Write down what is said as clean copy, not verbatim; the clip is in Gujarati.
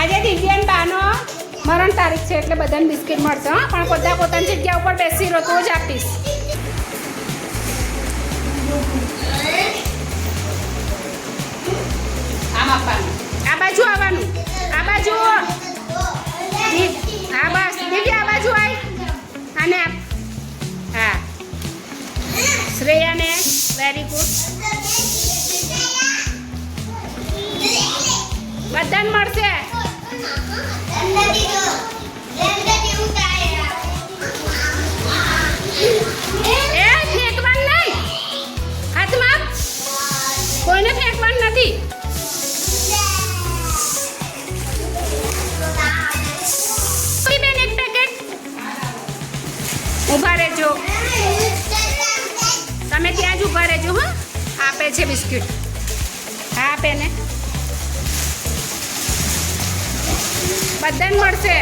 આજે દિવ્યાન બાનો મરણ તારીખ છે એટલે બધાને બિસ્કિટ મળશે. હા, પણ બધા પોતાની જગ્યા ઉપર બેસી રહો તો જ આપીશ. આમ આપવાનું, આ બાજુ આવવાનું, આ બાજુ. હા બસ દિવ્યા આ બાજુ આય અને હા શ્રેયાને વેરી ગુડ. બધાને મળશે. એ ફેંકવાનું નહીં, હાથમાં કોઈને ફેંકવાનું નથી. બેન એક પેકેટ ઊભા રહેજો, તમે ત્યાં જ ઊભા રહેજો. હા, આપે છે બિસ્કિટ. હા આપે ને, બધાને મળશે.